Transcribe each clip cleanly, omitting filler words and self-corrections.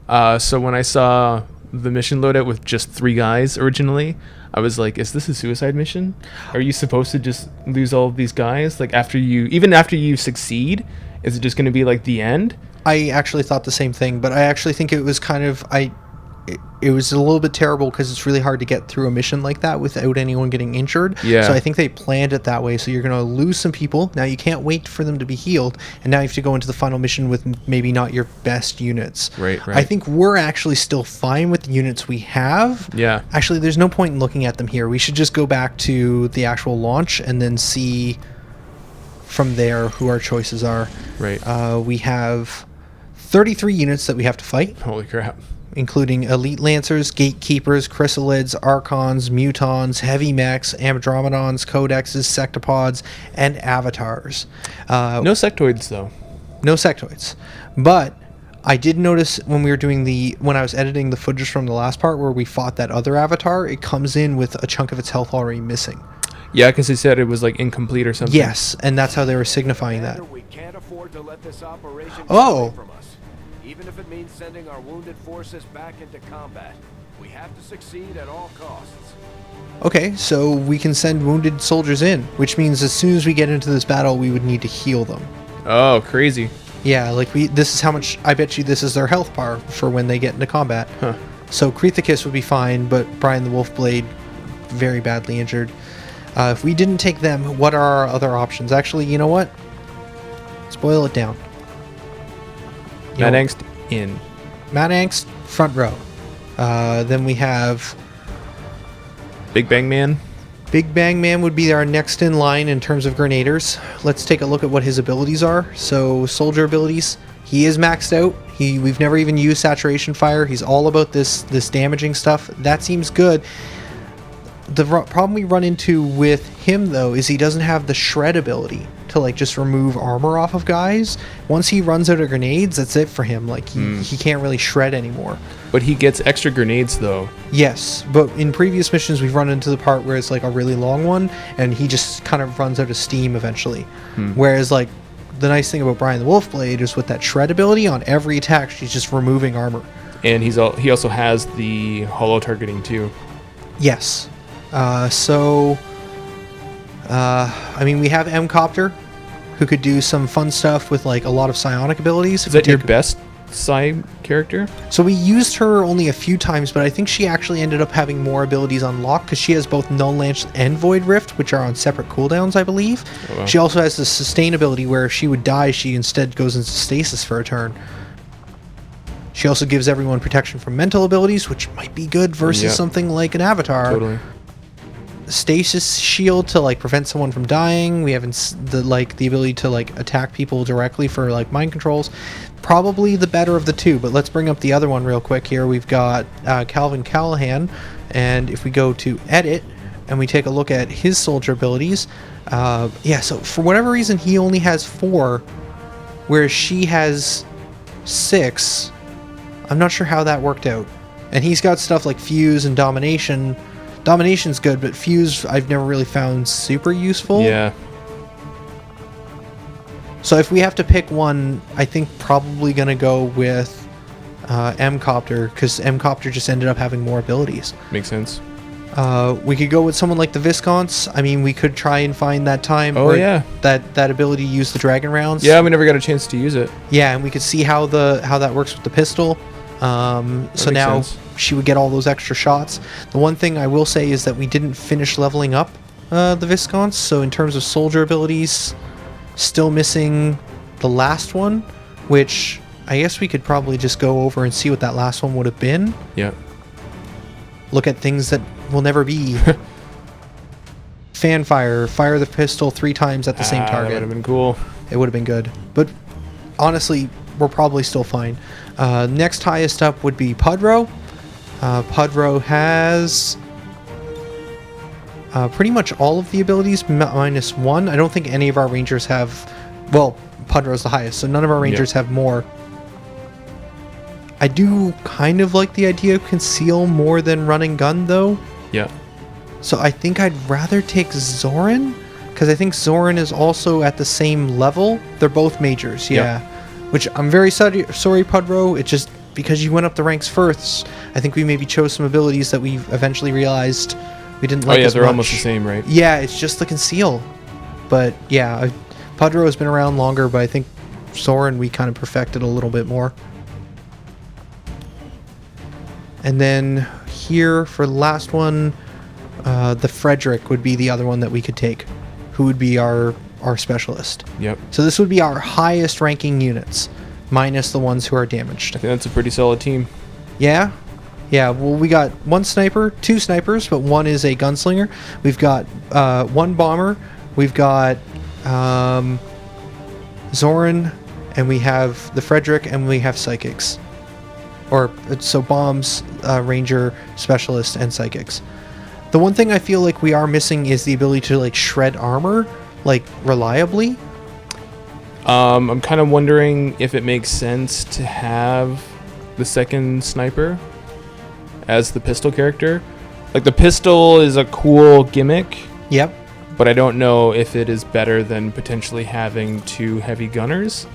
So when I saw the mission loadout with just 3 guys originally, I was like, is this a suicide mission? Are you supposed to just lose all of these guys? Like even after you succeed, is it just going to be like the end? I actually thought the same thing, but I actually think it was kind of it was a little bit terrible because it's really hard to get through a mission like that without anyone getting injured. Yeah. So I think they planned it that way. So you're going to lose some people. Now you can't wait for them to be healed, and now you have to go into the final mission with maybe not your best units. Right. I think we're actually still fine with the units we have. Yeah. Actually, there's no point in looking at them here. We should just go back to the actual launch and then see from there who our choices are. Right. We have 33 units that we have to fight, Holy crap. including elite lancers, gatekeepers, chrysalids, archons, mutons, heavy mechs, andromedons, codexes, sectopods, and avatars. No sectoids, though. No sectoids. But I did notice when I was editing the footage from the last part where we fought that other avatar, it comes in with a chunk of its health already missing. Yeah, because they said it was like incomplete or something. Yes, and that's how they were signifying that. We can't afford to let this operation get Oh. away from us. Even if it means sending our wounded forces back into combat, we have to succeed at all costs. Okay, so we can send wounded soldiers in, which means as soon as we get into this battle, we would need to heal them. Oh, crazy. Yeah, like this is how much, I bet you this is their health bar for when they get into combat. Huh. So Krethicus would be fine, but Brian the Wolfblade, very badly injured. If we didn't take them, what are our other options? Actually, you know what? Let's boil it down. Mad Angst in. Mad Angst, front row. Then we have Big Bang Man. Big Bang Man would be our next in line in terms of grenaders. Let's take a look at what his abilities are. So soldier abilities, he is maxed out. We've never even used saturation fire. He's all about this damaging stuff. That seems good. The problem we run into with him, though, is he doesn't have the shred ability to like just remove armor off of guys. Once he runs out of grenades, that's it for him. Like he can't really shred anymore. But he gets extra grenades, though. Yes, but in previous missions, we've run into the part where it's like a really long one, and he just kind of runs out of steam eventually. Whereas, like, the nice thing about Brian the Wolfblade is with that shred ability, on every attack, she's just removing armor. And he also has the hollow targeting, too. Yes. I mean, we have M-Copter, who could do some fun stuff with, like, a lot of psionic abilities. Is that your best side character? So we used her only a few times, but I think she actually ended up having more abilities unlocked because she has both Null Lance and Void Rift, which are on separate cooldowns, I believe. Oh, wow. She also has the sustain ability where if she would die, she instead goes into stasis for a turn. She also gives everyone protection from mental abilities, which might be good versus something like an Avatar. Totally. Stasis shield to like prevent someone from dying. We have the ability to like attack people directly for like mind controls. Probably the better of the two, but let's bring up the other one real quick here. We've got Calvin Callahan, and if we go to edit and we take a look at his soldier abilities, so for whatever reason he only has 4, whereas she has 6. I'm not sure how that worked out. And he's got stuff like Fuse and Domination. Domination's good, but Fuse I've never really found super useful. Yeah. So if we have to pick one, I think probably going to go with M-Copter, because M-Copter just ended up having more abilities. Makes sense. We could go with someone like the Viscounts. I mean, we could try and find that time. Oh, yeah. That ability to use the Dragon Rounds. Yeah, we never got a chance to use it. Yeah, and we could see how that works with the pistol. So now she would get all those extra shots. The one thing I will say is that we didn't finish leveling up the Viscounts, so in terms of soldier abilities, still missing the last one, which I guess we could probably just go over and see what that last one would have been. Yeah. Look at things that will never be. Fanfire, fire the pistol 3 times at the same target. That would have been cool. It would have been good. But honestly, we're probably still fine. Next highest up would be Pudro. Pudro has pretty much all of the abilities -1. I don't think any of our rangers have... Well, Pudro's the highest, so none of our rangers have more. I do kind of like the idea of Conceal more than Run and Gun, though. Yeah. So I think I'd rather take Zoran, because I think Zoran is also at the same level. They're both majors, yeah. Which I'm very sorry, Pudro. It just because you went up the ranks first, I think we maybe chose some abilities that we eventually realized we didn't like. Oh yeah, as they're much. almost the same, right? Yeah, it's just the conceal. But yeah, Padro has been around longer, but I think Soren we kind of perfected a little bit more. And then here for the last one, the Frederick would be the other one that we could take, who would be our specialist. Yep. So this would be our highest ranking units, minus the ones who are damaged. I think that's a pretty solid team. Yeah? Yeah, well, we got one sniper, two snipers, but one is a gunslinger. We've got one bomber. We've got Zoran, and we have the Frederick, and we have psychics. Or, so bombs, ranger, specialist, and psychics. The one thing I feel like we are missing is the ability to, like, shred armor, like, reliably. I'm kind of wondering if it makes sense to have the second sniper as the pistol character. Like, the pistol is a cool gimmick. Yep. But I don't know if it is better than potentially having two heavy gunners.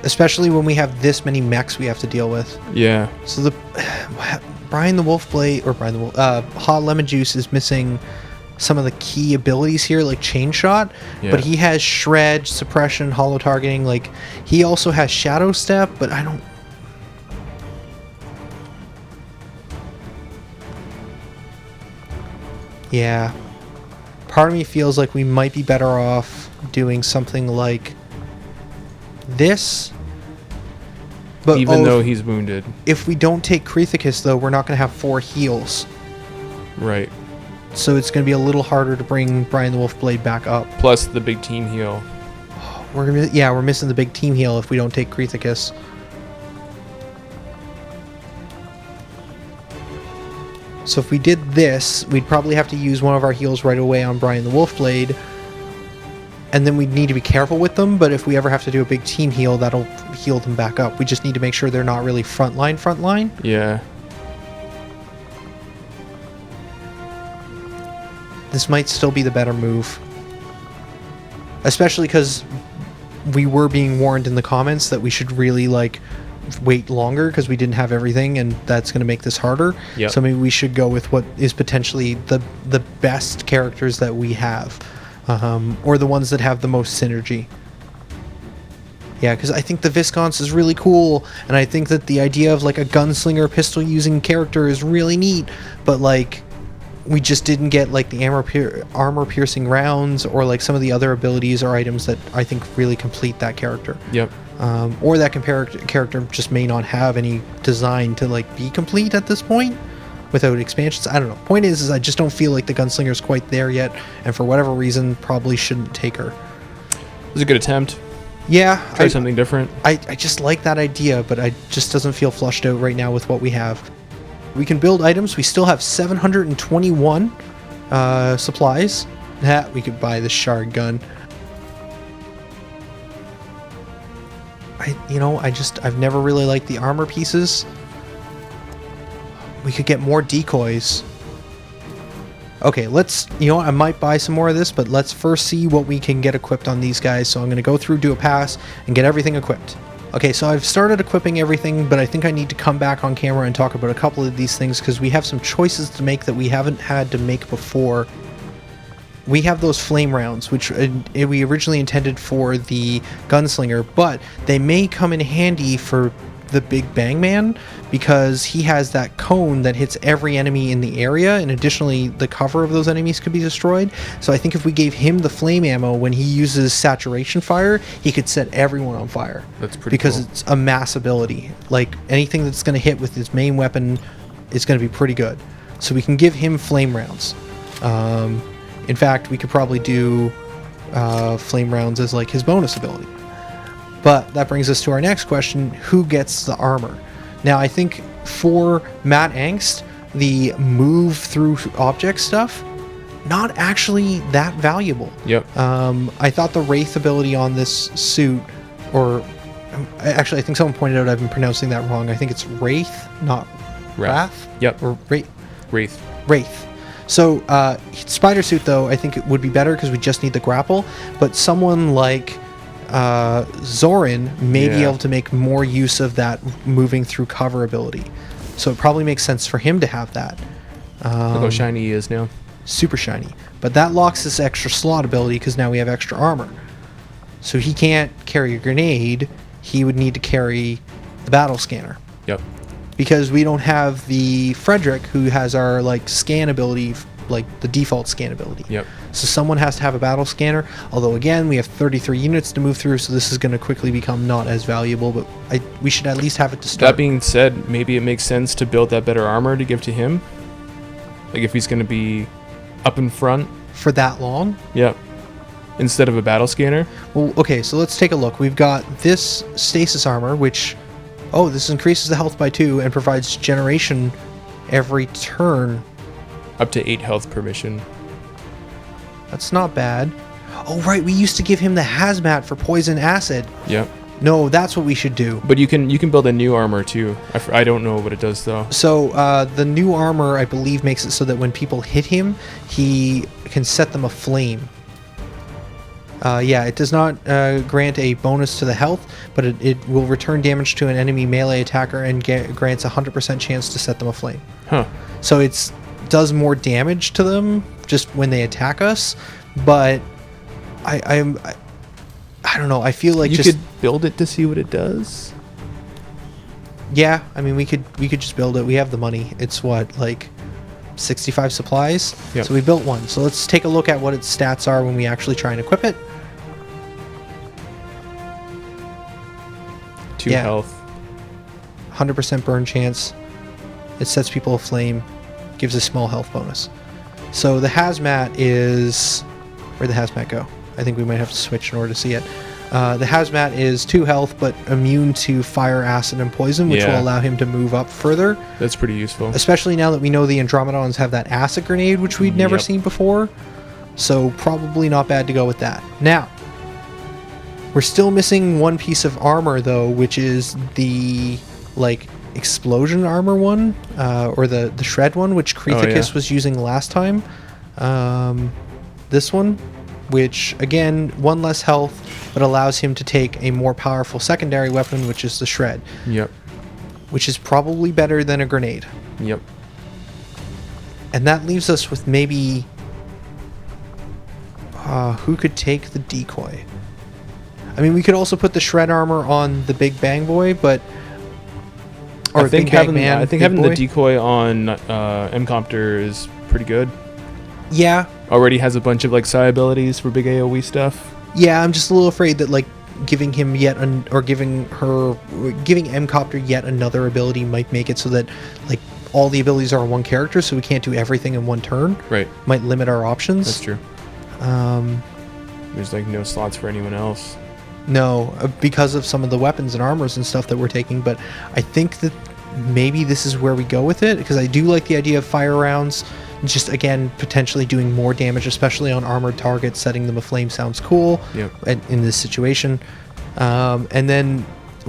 Especially when we have this many mechs we have to deal with. Yeah. So the Brian the Wolfblade, or Brian the Wolf, Hot Lemon Juice is missing some of the key abilities here, like Chain Shot. Yeah. But he has Shred, Suppression, Hollow Targeting. Like, he also has Shadow Step, but I don't... Yeah. Part of me feels like we might be better off doing something like this. But Even though he's wounded. if we don't take Krethicus, though, we're not going to have 4 heals. Right. So it's going to be a little harder to bring Brian the Wolfblade back up. Plus the big team heal. We're missing the big team heal if we don't take Krethicus. So if we did this, we'd probably have to use one of our heals right away on Brian the Wolfblade. And then we'd need to be careful with them, but if we ever have to do a big team heal, that'll heal them back up. We just need to make sure they're not really frontline. Yeah. This might still be the better move. Especially because we were being warned in the comments that we should really, like, wait longer because we didn't have everything, and that's going to make this harder. Yep. So maybe we should go with what is potentially the best characters that we have. Or the ones that have the most synergy. Yeah, because I think the Viscount's is really cool, and I think that the idea of, like, a gunslinger pistol-using character is really neat, but, like, we just didn't get, like, the armor-piercing rounds or, like, some of the other abilities or items that I think really complete that character. Yep. Or that character just may not have any design to, like, be complete at this point without expansions. I don't know. Point is I just don't feel like the gunslinger's quite there yet, and for whatever reason, probably shouldn't take her. It was a good attempt. Yeah. Try something different. I just like that idea, but it just doesn't feel flushed out right now with what we have. We can build items. We still have 721 supplies. We could buy the shard gun. I've never really liked the armor pieces. We could get more decoys. Okay, I might buy some more of this, but let's first see what we can get equipped on these guys. So I'm going to go through, do a pass, and get everything equipped. Okay, so I've started equipping everything, but I think I need to come back on camera and talk about a couple of these things because we have some choices to make that we haven't had to make before. We have those flame rounds, which we originally intended for the gunslinger, but they may come in handy for the Big Bang Man because he has that cone that hits every enemy in the area, and additionally the cover of those enemies could be destroyed. So I think if we gave him the flame ammo when he uses saturation fire, he could set everyone on fire. That's pretty because cool. It's a mass ability. Like, anything that's going to hit with his main weapon is going to be pretty good. So we can give him flame rounds. In fact, we could probably do flame rounds as, like, his bonus ability. But that brings us to our next question: who gets the armor? Now, I think for Matt Angst, the move through object stuff, not actually that valuable. Yep. I thought the Wraith ability on this suit, or actually, I think someone pointed out I've been pronouncing that wrong. I think it's Wraith, not Wrath. Yep. Or Wraith. Wraith. So, Spider Suit, though, I think it would be better because we just need the grapple. But someone like Zoran may be Yeah. able to make more use of that moving through cover ability. So it probably makes sense for him to have that. Look how shiny he is now. Super shiny. But that locks this extra slot ability because now we have extra armor. So he can't carry a grenade. He would need to carry the battle scanner. Yep. Because we don't have the Frederick who has our like scan ability, like the default scan ability. Yep. So someone has to have a battle scanner. Although again, we have 33 units to move through, so this is going to quickly become not as valuable. But we should at least have it to start. That being said, maybe it makes sense to build that better armor to give to him. Like if he's going to be up in front. For that long? Yep. Instead of a battle scanner. Well, okay, so let's take a look. We've got this stasis armor, which, oh, this increases the health by 2 and provides generation every turn. Up to 8 health per mission. That's not bad. Oh, right, we used to give him the hazmat for poison acid. Yep. No, that's what we should do. But you can build a new armor too. I don't know what it does though. So the new armor, I believe, makes it so that when people hit him, he can set them aflame. Yeah, it does not grant a bonus to the health, but it will return damage to an enemy melee attacker and grants a 100% chance to set them aflame. Huh. So it does more damage to them just when they attack us, but I don't know. I feel like you just could build it to see what it does. yeah. I mean, we could just build it. We have the money. It's what, like 65 supplies. Yep. So we built one. So let's take a look at what its stats are when we actually try and equip it. 2 Yeah. health. 100% burn chance. It sets people aflame. Gives a small health bonus. So the hazmat is... Where'd the hazmat go? I think we might have to switch in order to see it. The hazmat is 2 health, but immune to fire, acid, and poison, which will Yeah. allow him to move up further. That's pretty useful. Especially now that we know the Andromedons have that acid grenade, which we'd never Yep. seen before. So probably not bad to go with that. Now, we're still missing one piece of armor, though, which is the, like, explosion armor one, or the shred one, which Krithicus yeah. was using last time. This one, which, again, 1 less health, but allows him to take a more powerful secondary weapon, which is the shred, Yep. which is probably better than a grenade. Yep. And that leaves us with maybe... who could take the decoy? I mean, we could also put the shred armor on the Big Bang Boy, but... Or I think Big Bang having Man, I think Big having Boy. the decoy on M-Copter is pretty good. Yeah, Already has a bunch of like psi abilities for big AoE stuff. yeah, I'm just a little afraid that, like, giving him giving M-Copter yet another ability might make it so that, like, all the abilities are on one character, so we can't do everything in one turn. Right. Might limit our options. That's true. There's like no slots for anyone else. No, because of some of the weapons and armors and stuff that we're taking, but I think that maybe this is where we go with it, because I do like the idea of fire rounds. Just, again, potentially doing more damage, especially on armored targets. Setting them aflame sounds cool. Yep. In this situation. And then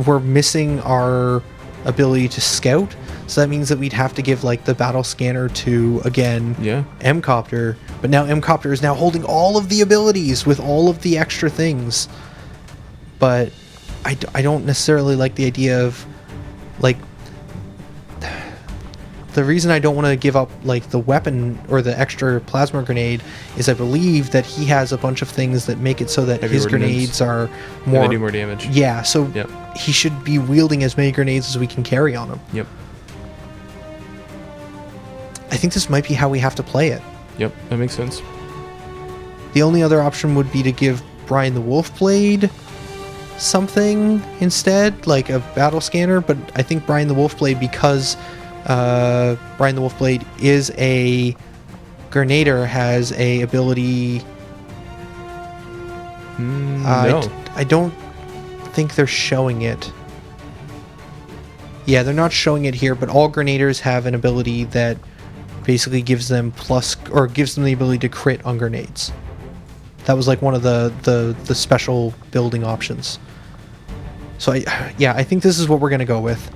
we're missing our ability to scout, so that means that we'd have to give, like, the battle scanner to, again, Yeah. M-Copter. But now M-Copter is now holding all of the abilities with all of the extra things. But I don't necessarily like the idea of, like, the reason I don't want to give up, like, the weapon or the extra plasma grenade is I believe that he has a bunch of things that make it so that Heavy his ordnance. grenades are And more... they do more damage. Yeah, so Yep. he should be wielding as many grenades as we can carry on him. Yep. I think this might be how we have to play it. Yep. That makes sense. The only other option would be to give Brian the Wolfblade something instead, like a battle scanner, but I think Brian the Wolfblade, because Brian the Wolfblade is a Grenader, has a ability... No. I don't think they're showing it. Yeah, they're not showing it here, but all Grenaders have an ability that basically gives them gives them the ability to crit on grenades. That was like one of the special building options. So I think this is what we're going to go with.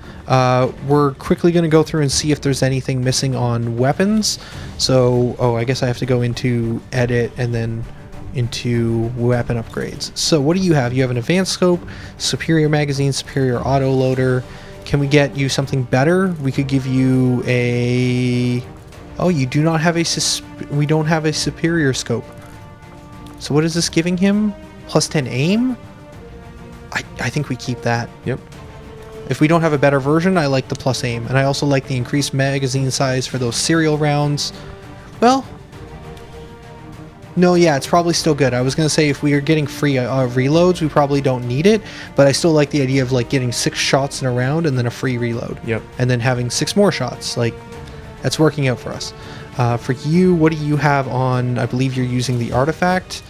We're quickly going to go through and see if there's anything missing on weapons. So, I guess I have to go into edit and then into weapon upgrades. So what do you have? You have an advanced scope, superior magazine, superior auto loader. Can we get you something better? We could give you a... Oh, you do not have a... We don't have a superior scope. So what is this giving him? Plus 10 aim? I think we keep that. Yep. If we don't have a better version, I like the plus aim. And I also like the increased magazine size for those serial rounds. Well... No, yeah, it's probably still good. I was going to say if we are getting free reloads, we probably don't need it. But I still like the idea of like getting 6 shots in a round and then a free reload. Yep. And then having 6 more shots. Like, that's working out for us. For you, what do you have on? I believe you're using the artifact.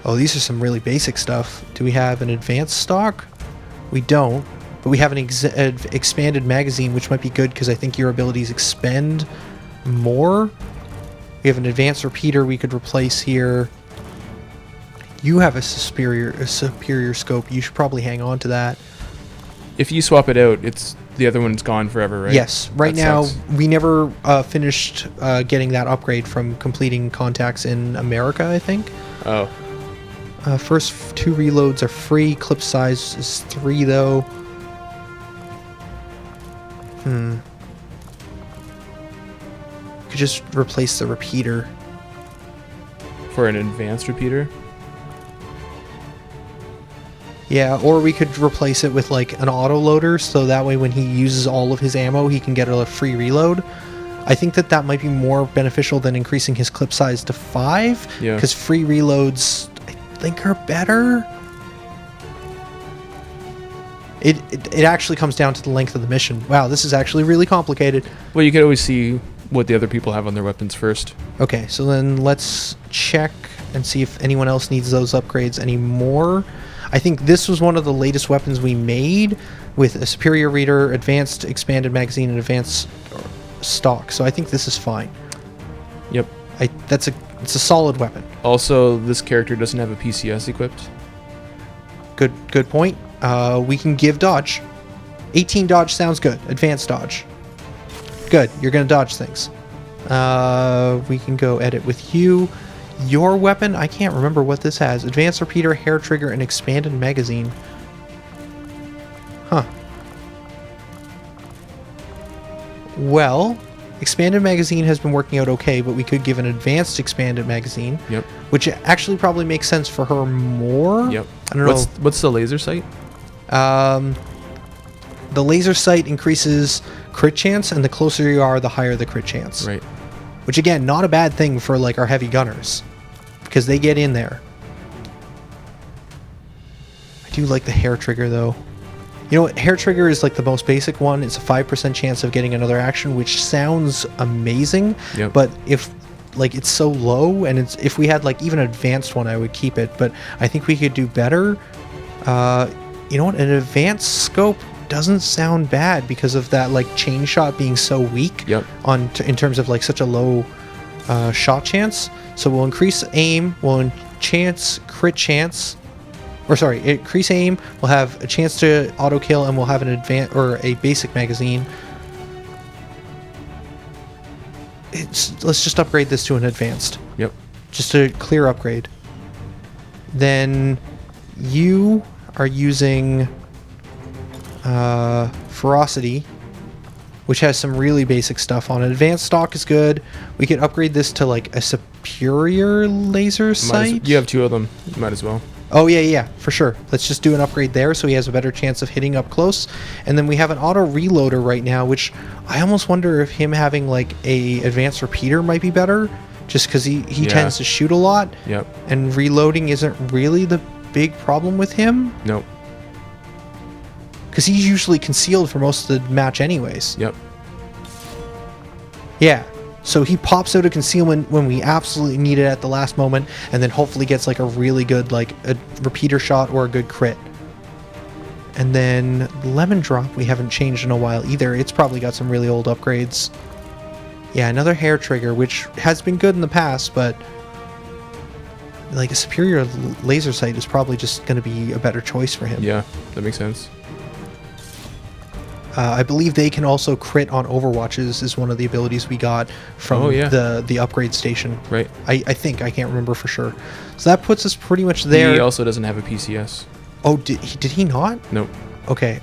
Oh, these are some really basic stuff. Do we have an advanced stock? We don't. But we have an expanded magazine, which might be good because I think your abilities expend more. We have an advanced repeater we could replace here. You have a superior scope. You should probably hang on to that. If you swap it out, the other one's gone forever, right? Yes. Right That now, sucks. we never finished getting that upgrade from completing contacts in America, I think. Oh. First 2 reloads are free. Clip size is 3, though. Could just replace the repeater. For an advanced repeater? Yeah, or we could replace it with like an auto loader, so that way when he uses all of his ammo, he can get a free reload. I think that might be more beneficial than increasing his clip size to 5. Yeah. Because free reloads, I think, are better. It actually comes down to the length of the mission. Wow, this is actually really complicated. Well, you could always see what the other people have on their weapons first. Okay, so then let's check and see if anyone else needs those upgrades anymore. I think this was one of the latest weapons we made with a superior reader, advanced expanded magazine, and advanced stock. So I think this is fine. Yep. It's a solid weapon. Also, this character doesn't have a PCS equipped. Good point. We can give dodge. 18 dodge sounds good. Advanced dodge. Good. You're going to dodge things. We can go edit with you. Your weapon, I can't remember what this has. Advanced repeater, hair trigger, and expanded magazine. Huh. Well, expanded magazine has been working out okay, but we could give an advanced expanded magazine. Yep. Which actually probably makes sense for her more. Yep. I don't know. What's the laser sight? The laser sight increases crit chance, and the closer you are, the higher the crit chance. Right. Which, again, not a bad thing for like our heavy gunners, because they get in there. I do like the hair trigger, though. You know what? Hair trigger is like the most basic one. It's a 5% chance of getting another action, which sounds amazing. Yep. But if like it's so low, and if we had like even an advanced one, I would keep it. But I think we could do better. You know what? An advanced scope doesn't sound bad because of that like chain shot being so weak. Yep. In terms of like such a low shot chance. So we'll increase aim, we'll increase aim, we'll have a chance to auto kill, and we'll have an advanced or a basic magazine. Let's just upgrade this to an advanced. Yep. Just a clear upgrade. Then you are using ferocity, which has some really basic stuff on it. Advanced stock is good. We could upgrade this to like a superior laser sight. You have 2 of them. You might as well. Oh yeah, for sure. Let's just do an upgrade there so he has a better chance of hitting up close. And then we have an auto reloader right now, which I almost wonder if him having like a advanced repeater might be better, just because he tends to shoot a lot. Yep. And reloading isn't really the big problem with him. Nope. Because he's usually concealed for most of the match anyways. Yep. Yeah. So he pops out of concealment when we absolutely need it at the last moment, and then hopefully gets like a really good like a repeater shot or a good crit. And then lemon drop we haven't changed in a while either. It's probably got some really old upgrades. Yeah, another hair trigger, which has been good in the past, but like a superior laser sight is probably just going to be a better choice for him. Yeah, that makes sense. I believe they can also crit on Overwatches is one of the abilities we got from the upgrade station. Right. I think. I can't remember for sure. So that puts us pretty much there. He also doesn't have a PCS. Oh, did he not? Nope. Okay,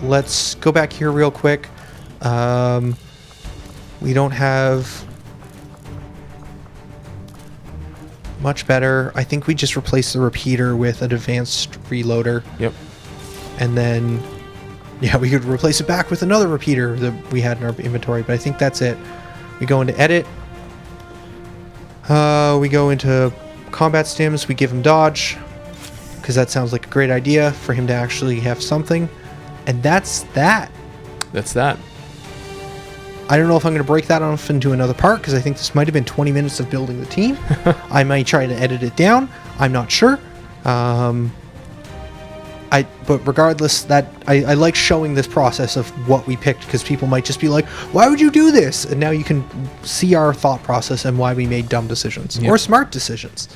let's go back here real quick. We don't have much better. I think we just replace the repeater with an advanced reloader. Yep. And then, yeah, we could replace it back with another repeater that we had in our inventory, but I think that's it. We go into edit. We go into combat stims. We give him dodge, because that sounds like a great idea for him to actually have something. And that's that. That's that. I don't know if I'm going to break that off into another part, because I think this might have been 20 minutes of building the team. I might try to edit it down. I'm not sure. But regardless, that I like showing this process of what we picked, because people might just be like, why would you do this? And now you can see our thought process and why we made dumb decisions or smart decisions.